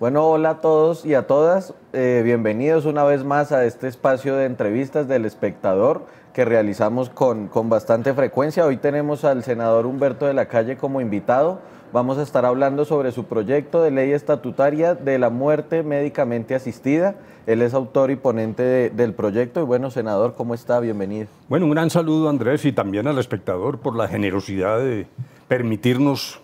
Bueno, hola a todos y a todas. Bienvenidos una vez más a este espacio de entrevistas del Espectador que realizamos con bastante frecuencia. Hoy tenemos al senador Humberto de la Calle como invitado. Vamos a estar hablando sobre su proyecto de ley estatutaria de la muerte médicamente asistida. Él es autor y ponente del proyecto. Y bueno, senador, ¿cómo está? Bienvenido. Bueno, un gran saludo, Andrés, y también al espectador por la generosidad de permitirnos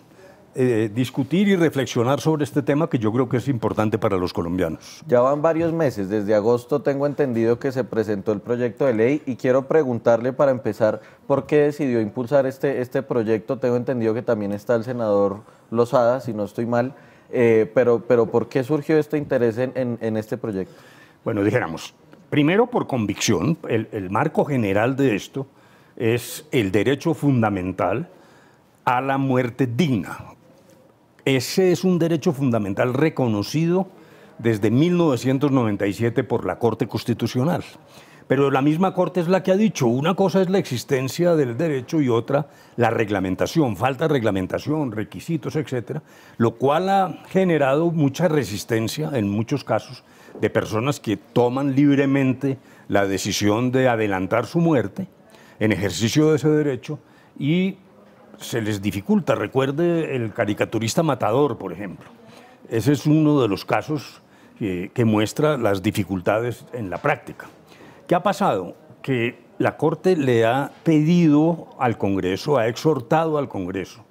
discutir y reflexionar sobre este tema que yo creo que es importante para los colombianos. Ya van varios meses, desde agosto tengo entendido que se presentó el proyecto de ley y quiero preguntarle para empezar por qué decidió impulsar este proyecto. Tengo entendido que también está el senador Lozada, si no estoy mal, pero ¿por qué surgió este interés en este proyecto? Bueno, dijéramos, primero por convicción, el marco general de esto es el derecho fundamental a la muerte digna. Ese es un derecho fundamental reconocido desde 1997 por la Corte Constitucional. Pero la misma Corte es la que ha dicho, una cosa es la existencia del derecho y otra la reglamentación, falta de reglamentación, requisitos, etcétera, lo cual ha generado mucha resistencia en muchos casos de personas que toman libremente la decisión de adelantar su muerte en ejercicio de ese derecho y se les dificulta. Recuerde el caricaturista Matador, por ejemplo. Ese es uno de los casos que muestra las dificultades en la práctica. ¿Qué ha pasado? Que la Corte le ha pedido al Congreso, ha exhortado al Congreso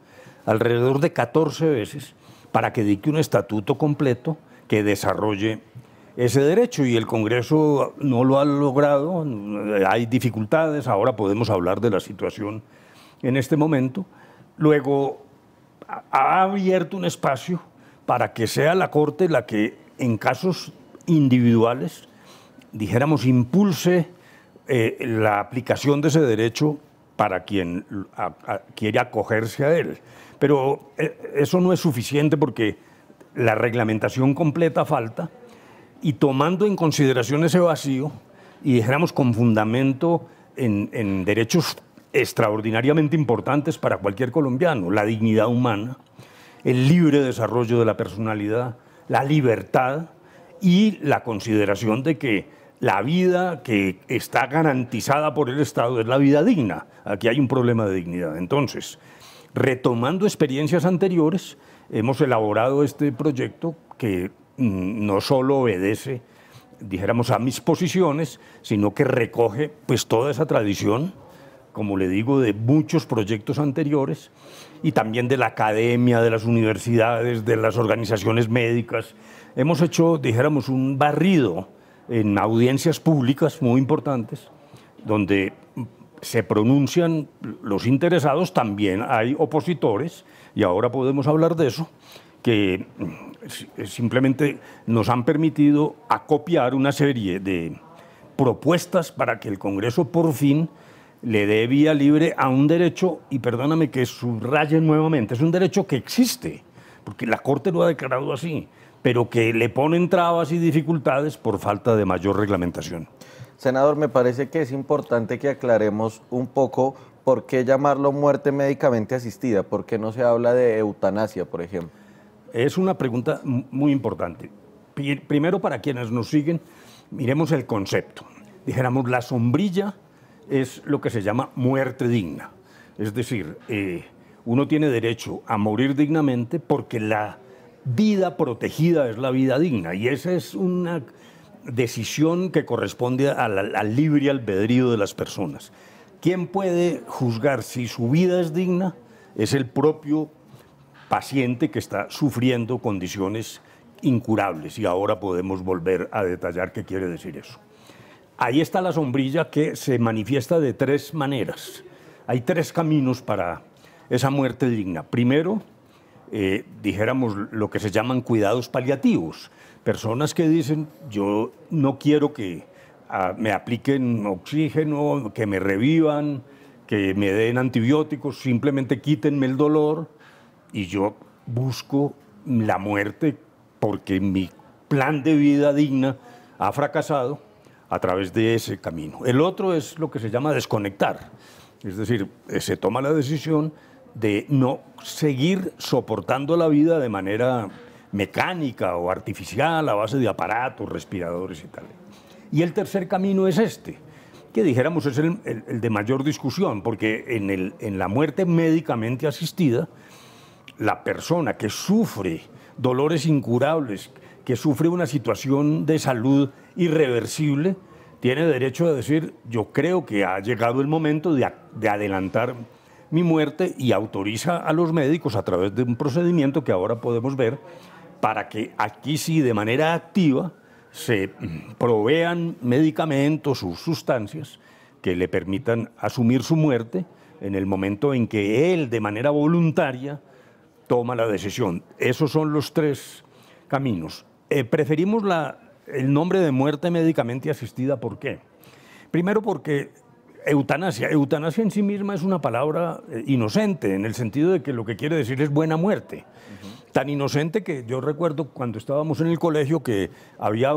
alrededor de 14 veces para que dicte un estatuto completo que desarrolle ese derecho, y el Congreso no lo ha logrado. Hay dificultades, ahora podemos hablar de la situación en este momento. Luego ha abierto un espacio para que sea la Corte la que en casos individuales, dijéramos, impulse la aplicación de ese derecho para quien quiere acogerse a él. Pero eso no es suficiente porque la reglamentación completa falta, y tomando en consideración ese vacío y dijéramos con fundamento en derechos extraordinariamente importantes para cualquier colombiano, la dignidad humana, el libre desarrollo de la personalidad, la libertad y la consideración de que la vida que está garantizada por el Estado es la vida digna. Aquí hay un problema de dignidad. Entonces, retomando experiencias anteriores, hemos elaborado este proyecto que no solo obedece, dijéramos, a mis posiciones, sino que recoge pues toda esa tradición, como le digo, de muchos proyectos anteriores, y también de la academia, de las universidades, de las organizaciones médicas. Hemos hecho, dijéramos, un barrido en audiencias públicas muy importantes, donde se pronuncian los interesados. También hay opositores, y ahora podemos hablar de eso, que simplemente nos han permitido acopiar una serie de propuestas para que el Congreso por fin le dé vía libre a un derecho, y perdóname que subraye nuevamente, es un derecho que existe, porque la Corte lo ha declarado así, pero que le ponen trabas y dificultades por falta de mayor reglamentación. Senador, me parece que es importante que aclaremos un poco por qué llamarlo muerte médicamente asistida, por qué no se habla de eutanasia, por ejemplo. Es una pregunta muy importante. Primero, para quienes nos siguen, miremos el concepto. Dijéramos, la sombrilla es lo que se llama muerte digna. Es decir, uno tiene derecho a morir dignamente porque la vida protegida es la vida digna, y esa es una decisión que corresponde al libre albedrío de las personas. ¿Quién puede juzgar si su vida es digna? Es el propio paciente que está sufriendo condiciones incurables, y ahora podemos volver a detallar qué quiere decir eso. Ahí está la sombrilla, que se manifiesta de tres maneras. Hay tres caminos para esa muerte digna. Primero, dijéramos, lo que se llaman cuidados paliativos. Personas que dicen, yo no quiero que me apliquen oxígeno, que me revivan, que me den antibióticos, simplemente quítenme el dolor, y yo busco la muerte porque mi plan de vida digna ha fracasado a través de ese camino. El otro es lo que se llama desconectar, es decir, se toma la decisión de no seguir soportando la vida de manera mecánica o artificial a base de aparatos, respiradores y tal. Y el tercer camino es este, que dijéramos es el de mayor discusión, porque en la muerte médicamente asistida, la persona que sufre dolores incurables, que sufre una situación de salud irreversible, tiene derecho a decir, yo creo que ha llegado el momento de adelantar mi muerte, y autoriza a los médicos a través de un procedimiento que ahora podemos ver para que aquí sí de manera activa se provean medicamentos o sustancias que le permitan asumir su muerte en el momento en que él de manera voluntaria toma la decisión. Esos son los tres caminos. Preferimos el nombre de muerte médicamente asistida, ¿por qué? Primero porque eutanasia en sí misma es una palabra inocente, en el sentido de que lo que quiere decir es buena muerte. Tan inocente que yo recuerdo cuando estábamos en el colegio que había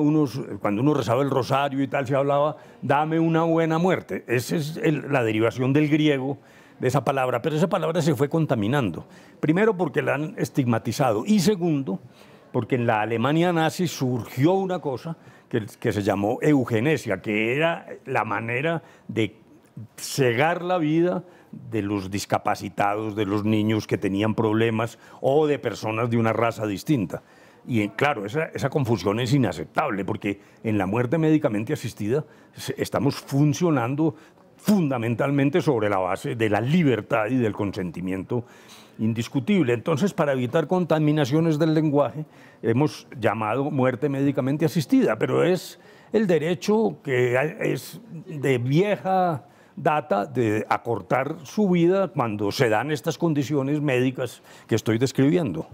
cuando uno rezaba el rosario y tal, se hablaba, dame una buena muerte. Esa es la derivación del griego de esa palabra, pero esa palabra se fue contaminando. Primero porque la han estigmatizado, y segundo porque en la Alemania nazi surgió una cosa que se llamó eugenesia, que era la manera de cegar la vida de los discapacitados, de los niños que tenían problemas o de personas de una raza distinta. Y claro, esa confusión es inaceptable, porque en la muerte médicamente asistida estamos funcionando fundamentalmente sobre la base de la libertad y del consentimiento indiscutible. Entonces, para evitar contaminaciones del lenguaje, hemos llamado muerte médicamente asistida, pero es el derecho que es de vieja data de acortar su vida cuando se dan estas condiciones médicas que estoy describiendo.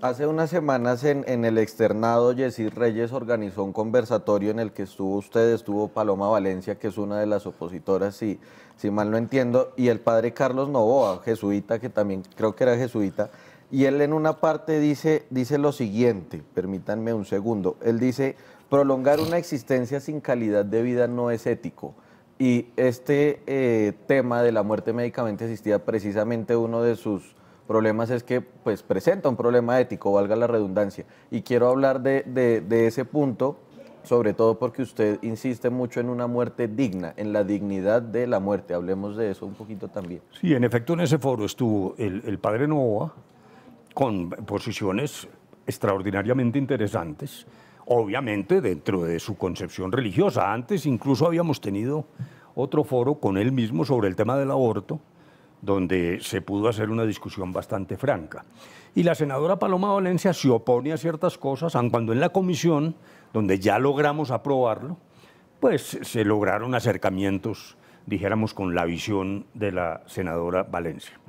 Hace unas semanas en el externado, Yesid Reyes organizó un conversatorio en el que estuvo Paloma Valencia, que es una de las opositoras, si mal no entiendo, y el padre Carlos Novoa, jesuita, que también creo que era jesuita, y él en una parte dice lo siguiente, permítanme un segundo, él dice, prolongar una existencia sin calidad de vida no es ético. Y este tema de la muerte médicamente asistida, precisamente uno de sus problemas es que pues, presenta un problema ético, valga la redundancia. Y quiero hablar de ese punto, sobre todo porque usted insiste mucho en una muerte digna, en la dignidad de la muerte. Hablemos de eso un poquito también. Sí, en efecto, en ese foro estuvo el padre Novoa con posiciones extraordinariamente interesantes, obviamente dentro de su concepción religiosa. Antes incluso habíamos tenido otro foro con él mismo sobre el tema del aborto, donde se pudo hacer una discusión bastante franca. Y la senadora Paloma Valencia se opone a ciertas cosas, aun cuando en la comisión, donde ya logramos aprobarlo, pues se lograron acercamientos, dijéramos, con la visión de la senadora Valencia.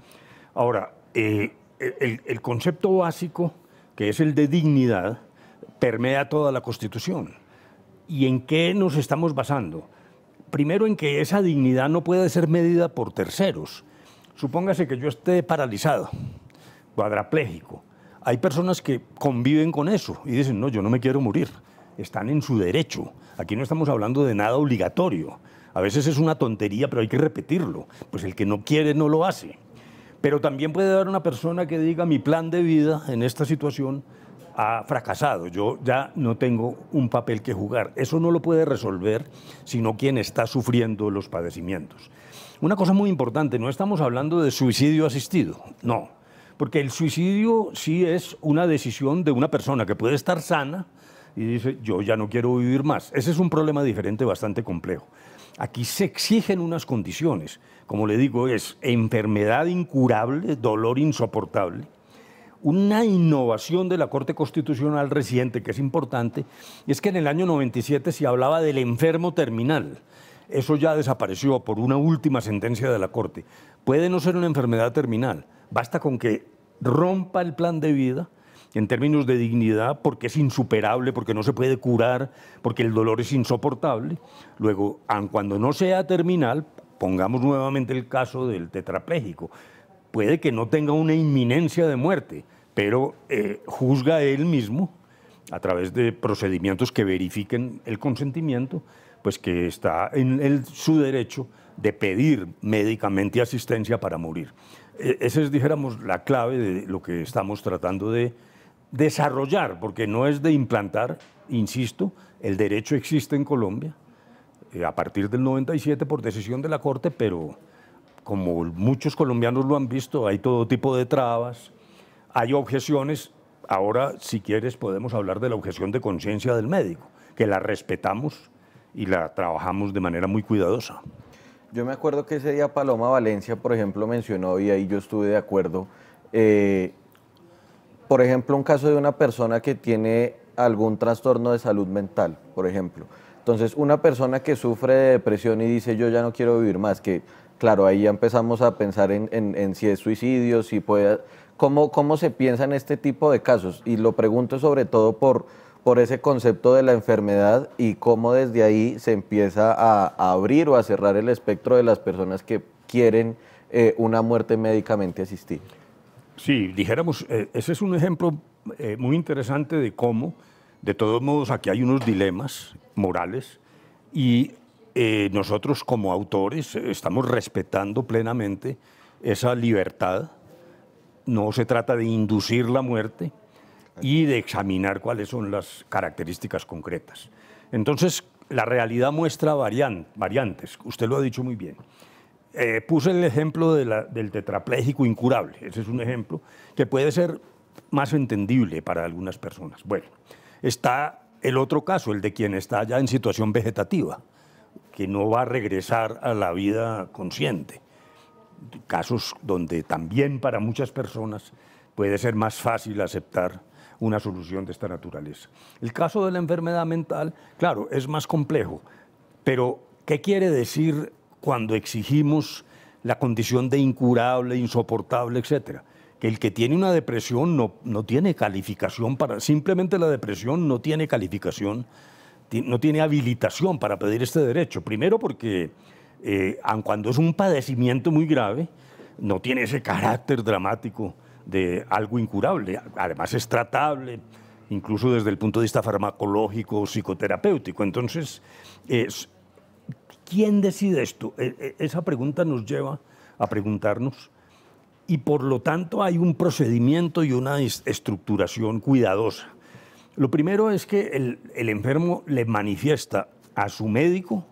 Ahora, el concepto básico, que es el de dignidad, permea toda la Constitución. ¿Y en qué nos estamos basando? Primero, en que esa dignidad no puede ser medida por terceros. Supóngase que yo esté paralizado, cuadraplégico. Hay personas que conviven con eso y dicen, no, yo no me quiero morir. Están en su derecho. Aquí no estamos hablando de nada obligatorio. A veces es una tontería, pero hay que repetirlo. Pues el que no quiere no lo hace. Pero también puede haber una persona que diga, mi plan de vida en esta situación ha fracasado, yo ya no tengo un papel que jugar. Eso no lo puede resolver sino quien está sufriendo los padecimientos. Una cosa muy importante, no estamos hablando de suicidio asistido, no, porque el suicidio sí es una decisión de una persona que puede estar sana y dice, yo ya no quiero vivir más. Ese es un problema diferente, bastante complejo. Aquí se exigen unas condiciones, como le digo, es enfermedad incurable, dolor insoportable. Una innovación de la Corte Constitucional reciente, que es importante, es que en el año 97 se hablaba del enfermo terminal. Eso ya desapareció por una última sentencia de la Corte. Puede no ser una enfermedad terminal, basta con que rompa el plan de vida en términos de dignidad, porque es insuperable, porque no se puede curar, porque el dolor es insoportable. Luego, aun cuando no sea terminal, pongamos nuevamente el caso del tetrapléjico, puede que no tenga una inminencia de muerte, pero juzga él mismo, a través de procedimientos que verifiquen el consentimiento, pues que está en su derecho de pedir médicamente asistencia para morir. Esa es, dijéramos, la clave de lo que estamos tratando de desarrollar, porque no es de implantar, insisto, el derecho existe en Colombia a partir del 97 por decisión de la Corte, pero como muchos colombianos lo han visto, hay todo tipo de trabas, hay objeciones. Ahora, si quieres, podemos hablar de la objeción de conciencia del médico, que la respetamos y la trabajamos de manera muy cuidadosa. Yo me acuerdo que ese día Paloma Valencia, por ejemplo, mencionó, y ahí yo estuve de acuerdo, por ejemplo, un caso de una persona que tiene algún trastorno de salud mental, por ejemplo. Entonces, una persona que sufre de depresión y dice, yo ya no quiero vivir más, que claro, ahí ya empezamos a pensar en si es suicidio, si puede... ¿Cómo se piensa en este tipo de casos? Y lo pregunto sobre todo por ese concepto de la enfermedad y cómo desde ahí se empieza a abrir o a cerrar el espectro de las personas que quieren una muerte médicamente asistida. Sí, dijéramos, ese es un ejemplo muy interesante de cómo, de todos modos, aquí hay unos dilemas morales y nosotros como autores estamos respetando plenamente esa libertad. No se trata de inducir la muerte y de examinar cuáles son las características concretas. Entonces, la realidad muestra variantes, usted lo ha dicho muy bien. Puse el ejemplo del tetrapléjico incurable, ese es un ejemplo que puede ser más entendible para algunas personas. Bueno, está el otro caso, el de quien está ya en situación vegetativa, que no va a regresar a la vida consciente. Casos donde también para muchas personas puede ser más fácil aceptar una solución de esta naturaleza. El caso de la enfermedad mental, claro, es más complejo, pero ¿qué quiere decir cuando exigimos la condición de incurable, insoportable, etcétera? Que el que tiene una depresión no tiene calificación para, simplemente la depresión no tiene calificación, no tiene habilitación para pedir este derecho. Primero porque, aun cuando es un padecimiento muy grave, no tiene ese carácter dramático de algo incurable. Además es tratable, incluso desde el punto de vista farmacológico o psicoterapéutico. Entonces, ¿quién decide esto? Esa pregunta nos lleva a preguntarnos, y por lo tanto hay un procedimiento y una estructuración cuidadosa. Lo primero es que el enfermo le manifiesta a su médico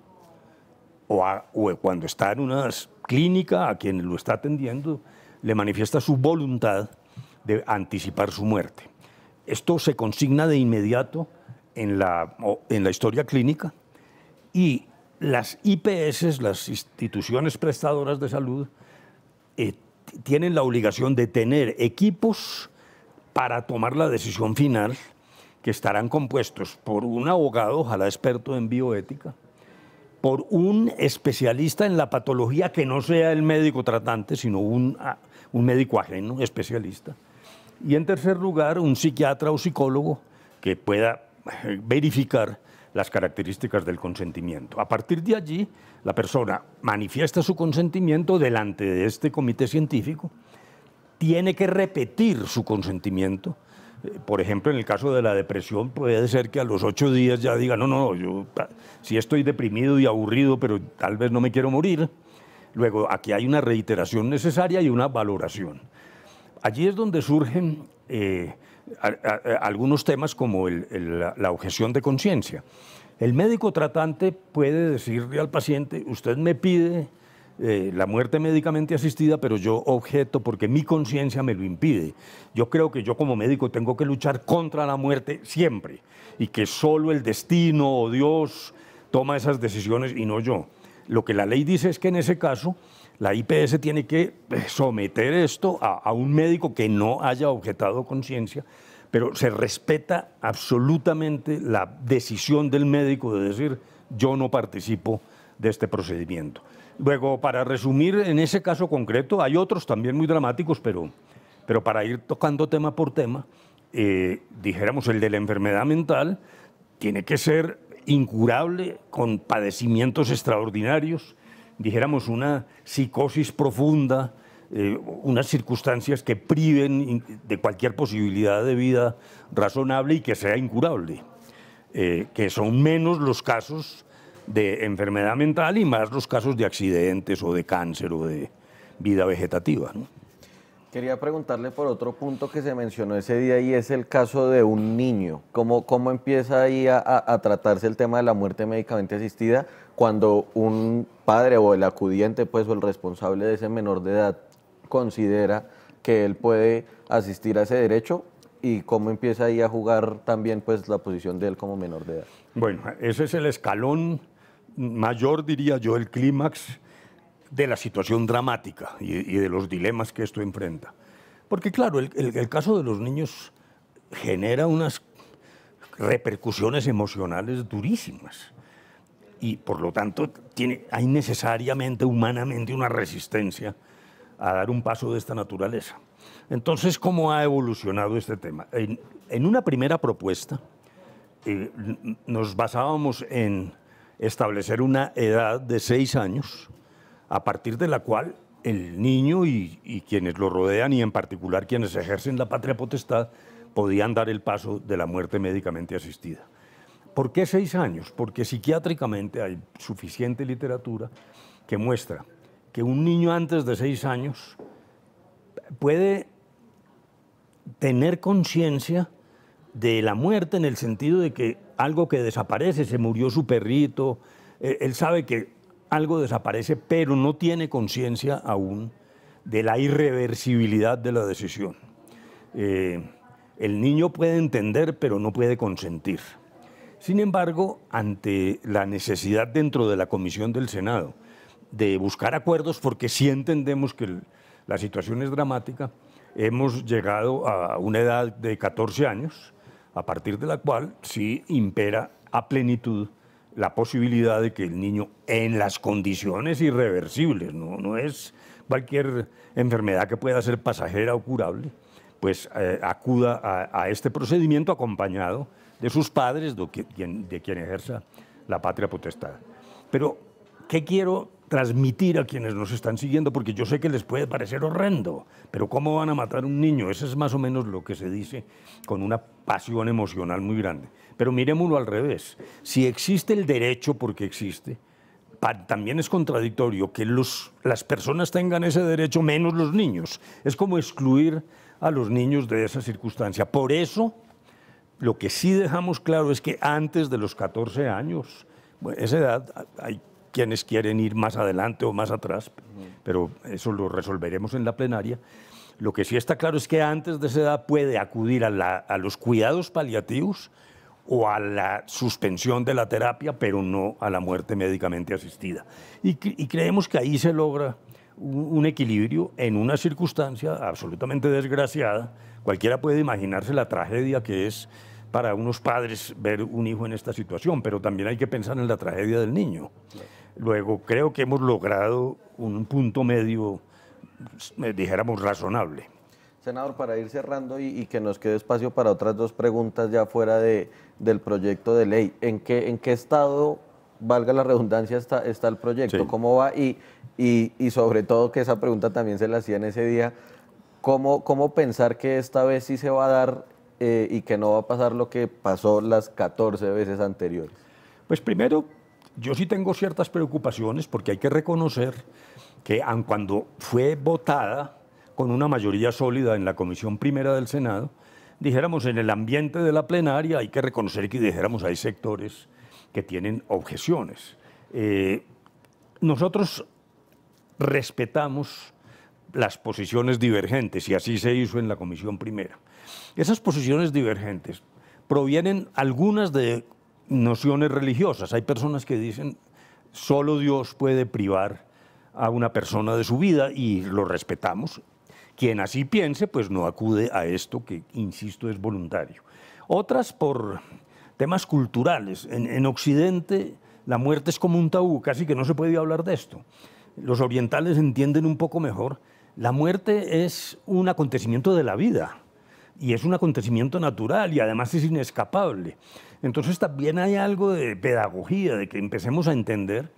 o cuando está en una clínica, a quien lo está atendiendo, le manifiesta su voluntad de anticipar su muerte. Esto se consigna de inmediato en la historia clínica y las IPS, las instituciones prestadoras de salud, tienen la obligación de tener equipos para tomar la decisión final, que estarán compuestos por un abogado, ojalá experto en bioética, por un especialista en la patología que no sea el médico tratante, sino un médico ajeno, especialista, y en tercer lugar, un psiquiatra o psicólogo que pueda verificar las características del consentimiento. A partir de allí, la persona manifiesta su consentimiento delante de este comité científico, tiene que repetir su consentimiento. Por ejemplo, en el caso de la depresión, puede ser que a los 8 días ya diga, no, yo sí estoy deprimido y aburrido, pero tal vez no me quiero morir. Luego, aquí hay una reiteración necesaria y una valoración. Allí es donde surgen algunos temas como la objeción de conciencia. El médico tratante puede decirle al paciente, usted me pide la muerte médicamente asistida, pero yo objeto porque mi conciencia me lo impide. Yo creo que yo como médico tengo que luchar contra la muerte siempre y que solo el destino o Dios toma esas decisiones y no yo. Lo que la ley dice es que en ese caso la IPS tiene que someter esto a un médico que no haya objetado conciencia, pero se respeta absolutamente la decisión del médico de decir yo no participo de este procedimiento. Luego, para resumir, en ese caso concreto, hay otros también muy dramáticos, pero para ir tocando tema por tema, dijéramos, el de la enfermedad mental tiene que ser incurable, con padecimientos extraordinarios, dijéramos, una psicosis profunda, unas circunstancias que priven de cualquier posibilidad de vida razonable y que sea incurable, que son menos los casos de enfermedad mental y más los casos de accidentes o de cáncer o de vida vegetativa, ¿no? Quería preguntarle por otro punto que se mencionó ese día y es el caso de un niño. ¿Cómo empieza ahí a tratarse el tema de la muerte médicamente asistida cuando un padre o el acudiente, pues, o el responsable de ese menor de edad considera que él puede asistir a ese derecho? ¿Y cómo empieza ahí a jugar también, pues, la posición de él como menor de edad? Bueno, ese es el escalón mayor, diría yo, el clímax de la situación dramática y de los dilemas que esto enfrenta. Porque claro, el caso de los niños genera unas repercusiones emocionales durísimas y por lo tanto hay necesariamente, humanamente, una resistencia a dar un paso de esta naturaleza. Entonces, ¿cómo ha evolucionado este tema? En una primera propuesta nos basábamos en establecer una edad de 6 años a partir de la cual el niño y quienes lo rodean, y en particular quienes ejercen la patria potestad, podían dar el paso de la muerte médicamente asistida. ¿Por qué 6 años? Porque psiquiátricamente hay suficiente literatura que muestra que un niño antes de 6 años puede tener conciencia de la muerte en el sentido de que algo que desaparece, se murió su perrito, él sabe que algo desaparece, pero no tiene conciencia aún de la irreversibilidad de la decisión. El niño puede entender, pero no puede consentir. Sin embargo, ante la necesidad dentro de la Comisión del Senado de buscar acuerdos, porque sí entendemos que la situación es dramática, hemos llegado a una edad de 14 años, a partir de la cual sí impera a plenitud la posibilidad de que el niño, en las condiciones irreversibles, no es cualquier enfermedad que pueda ser pasajera o curable, pues acuda a este procedimiento acompañado de sus padres, de quien ejerza la patria potestad. Pero, ¿qué quiero transmitir a quienes nos están siguiendo? Porque yo sé que les puede parecer horrendo, pero ¿cómo van a matar a un niño? Eso es más o menos lo que se dice con una pasión emocional muy grande. Pero miremoslo al revés. Si existe el derecho, porque existe, también es contradictorio que las personas tengan ese derecho menos los niños. Es como excluir a los niños de esa circunstancia. Por eso, lo que sí dejamos claro es que antes de los 14 años, bueno, esa edad, hay quienes quieren ir más adelante o más atrás, pero eso lo resolveremos en la plenaria. Lo que sí está claro es que antes de esa edad puede acudir a los cuidados paliativos o a la suspensión de la terapia, pero no a la muerte médicamente asistida. Y creemos que ahí se logra un equilibrio en una circunstancia absolutamente desgraciada. Cualquiera puede imaginarse la tragedia que es para unos padres ver un hijo en esta situación, pero también hay que pensar en la tragedia del niño. Luego, creo que hemos logrado un punto medio, dijéramos, razonable. Senador, para ir cerrando y que nos quede espacio para otras 2 preguntas ya fuera del proyecto de ley, ¿en qué estado, valga la redundancia, está el proyecto? Sí. ¿Cómo va? Y sobre todo, que esa pregunta también se la hacía en ese día, ¿cómo pensar que esta vez sí se va a dar y que no va a pasar lo que pasó las 14 veces anteriores? Pues primero, yo sí tengo ciertas preocupaciones porque hay que reconocer que aun cuando fue votada con una mayoría sólida en la Comisión Primera del Senado, dijéramos, en el ambiente de la plenaria hay que reconocer que, dijéramos, hay sectores que tienen objeciones. Nosotros respetamos las posiciones divergentes y así se hizo en la Comisión Primera. Esas posiciones divergentes provienen algunas de nociones religiosas. Hay personas que dicen solo Dios puede privar a una persona de su vida y lo respetamos. Quien así piense, pues no acude a esto que, insisto, es voluntario. Otras por temas culturales. En Occidente la muerte es como un tabú, casi que no se puede hablar de esto. Los orientales entienden un poco mejor. La muerte es un acontecimiento de la vida y es un acontecimiento natural y además es inescapable. Entonces también hay algo de pedagogía, de que empecemos a entender.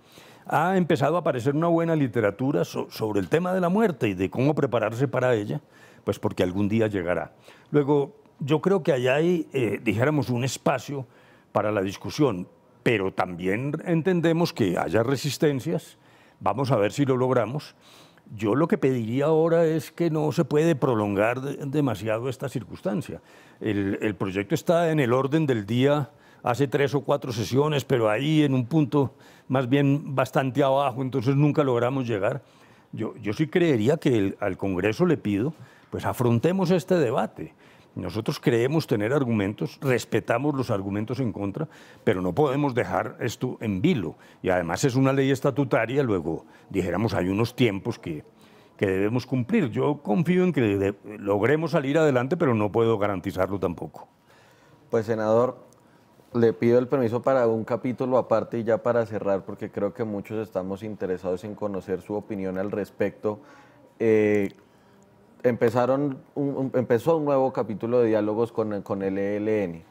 Ha empezado a aparecer una buena literatura sobre el tema de la muerte y de cómo prepararse para ella, pues porque algún día llegará. Luego, yo creo que allá hay, dijéramos, un espacio para la discusión, pero también entendemos que haya resistencias, vamos a ver si lo logramos, Yo lo que pediría ahora es que no se puede prolongar demasiado esta circunstancia. El proyecto está en el orden del día hace 3 o 4 sesiones, pero ahí en un punto más bien bastante abajo, entonces nunca logramos llegar. Yo sí creería que al Congreso le pido, pues afrontemos este debate. Nosotros creemos tener argumentos, respetamos los argumentos en contra, pero no podemos dejar esto en vilo. Y además es una ley estatutaria, luego dijéramos hay unos tiempos que debemos cumplir. Yo confío en que logremos salir adelante, pero no puedo garantizarlo tampoco. Pues senador, le pido el permiso para un capítulo aparte y ya para cerrar, porque creo que muchos estamos interesados en conocer su opinión al respecto. Empezó un nuevo capítulo de diálogos con el ELN.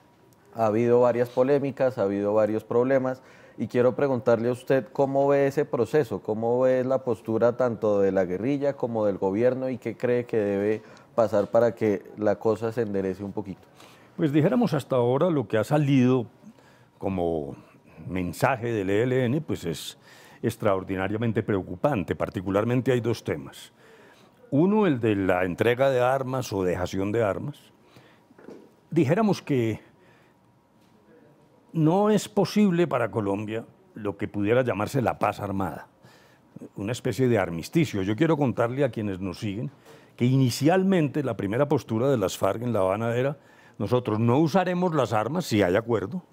Ha habido varias polémicas, ha habido varios problemas y quiero preguntarle a usted cómo ve ese proceso, cómo ve la postura tanto de la guerrilla como del gobierno y qué cree que debe pasar para que la cosa se enderece un poquito. Pues dijéramos hasta ahora lo que ha salido como mensaje del ELN pues es extraordinariamente preocupante. Particularmente hay 2 temas. Uno, el de la entrega de armas o dejación de armas. Dijéramos que no es posible para Colombia lo que pudiera llamarse la paz armada, una especie de armisticio. Yo quiero contarle a quienes nos siguen que inicialmente la primera postura de las FARC en La Habana era: nosotros no usaremos las armas si hay acuerdo,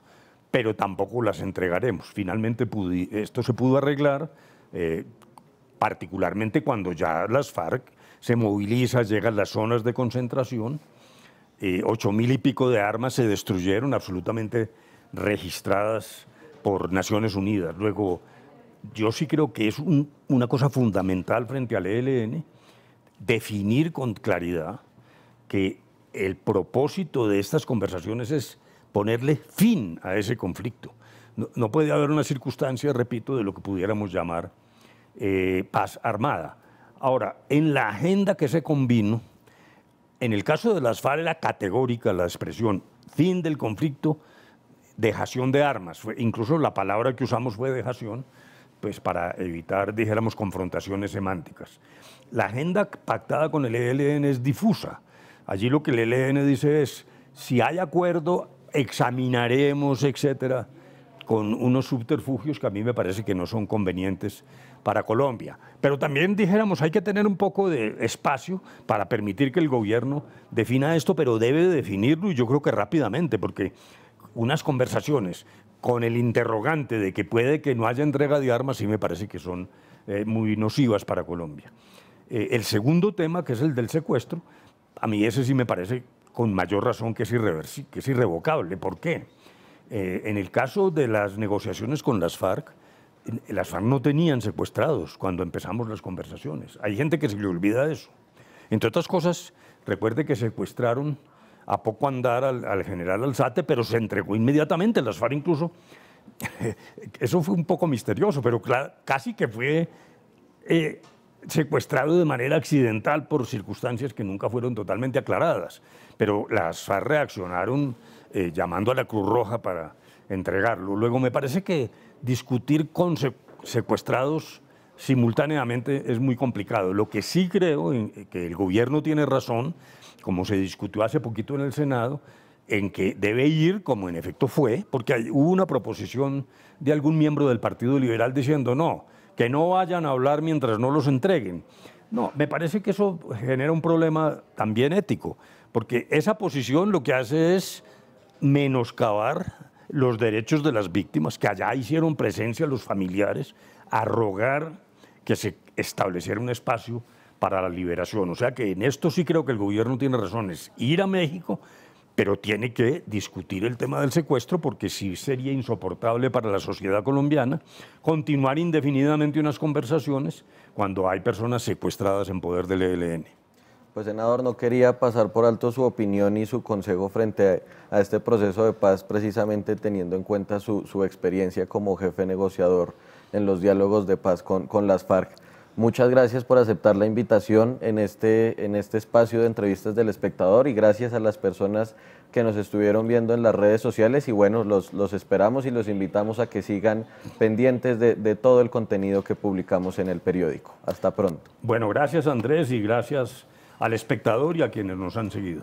pero tampoco las entregaremos. Finalmente esto se pudo arreglar, particularmente cuando ya las FARC se moviliza, llegan las zonas de concentración, 8.000 y pico de armas se destruyeron, absolutamente registradas por Naciones Unidas. Luego, yo sí creo que es una cosa fundamental frente al ELN definir con claridad que el propósito de estas conversaciones es ponerle fin a ese conflicto. No puede haber una circunstancia, repito, de lo que pudiéramos llamar paz armada. Ahora, en la agenda que se convino, en el caso de las FARC era categórica la expresión fin del conflicto, dejación de armas. Incluso la palabra que usamos fue dejación, pues para evitar, dijéramos, confrontaciones semánticas. La agenda pactada con el ELN es difusa. Allí lo que el ELN dice es: si hay acuerdo, examinaremos, etcétera, con unos subterfugios que a mí me parece que no son convenientes para Colombia. Pero también dijéramos, hay que tener un poco de espacio para permitir que el gobierno defina esto, pero debe definirlo, y yo creo que rápidamente, porque unas conversaciones con el interrogante de que puede que no haya entrega de armas sí me parece que son muy nocivas para Colombia. El segundo tema, que es el del secuestro, a mí ese sí me parece con mayor razón que es irrevocable. ¿Por qué? En el caso de las negociaciones con las FARC no tenían secuestrados cuando empezamos las conversaciones. Hay gente que se le olvida eso. Entre otras cosas, recuerde que secuestraron a poco andar al general Alzate, pero se entregó inmediatamente. Las FARC incluso, eso fue un poco misterioso, pero casi que fue secuestrado de manera accidental por circunstancias que nunca fueron totalmente aclaradas. Pero las FARC reaccionaron llamando a la Cruz Roja para entregarlo. Luego, me parece que discutir con secuestrados simultáneamente es muy complicado. Lo que sí creo que el gobierno tiene razón, como se discutió hace poquito en el Senado, en que debe ir, como en efecto fue, porque hubo una proposición de algún miembro del Partido Liberal diciendo no, que no vayan a hablar mientras no los entreguen. No, me parece que eso genera un problema también ético, porque esa posición lo que hace es menoscabar los derechos de las víctimas, que allá hicieron presencia los familiares, a rogar que se estableciera un espacio para la liberación. O sea que en esto sí creo que el gobierno tiene razones. Ir a México, pero tiene que discutir el tema del secuestro, porque sí sería insoportable para la sociedad colombiana continuar indefinidamente unas conversaciones cuando hay personas secuestradas en poder del ELN. Pues, senador, no quería pasar por alto su opinión y su consejo frente a este proceso de paz, precisamente teniendo en cuenta su experiencia como jefe negociador en los diálogos de paz con las FARC. Muchas gracias por aceptar la invitación en este espacio de entrevistas del Espectador y gracias a las personas que nos estuvieron viendo en las redes sociales y bueno, los esperamos y los invitamos a que sigan pendientes de todo el contenido que publicamos en el periódico. Hasta pronto. Bueno, gracias Andrés y gracias al Espectador y a quienes nos han seguido.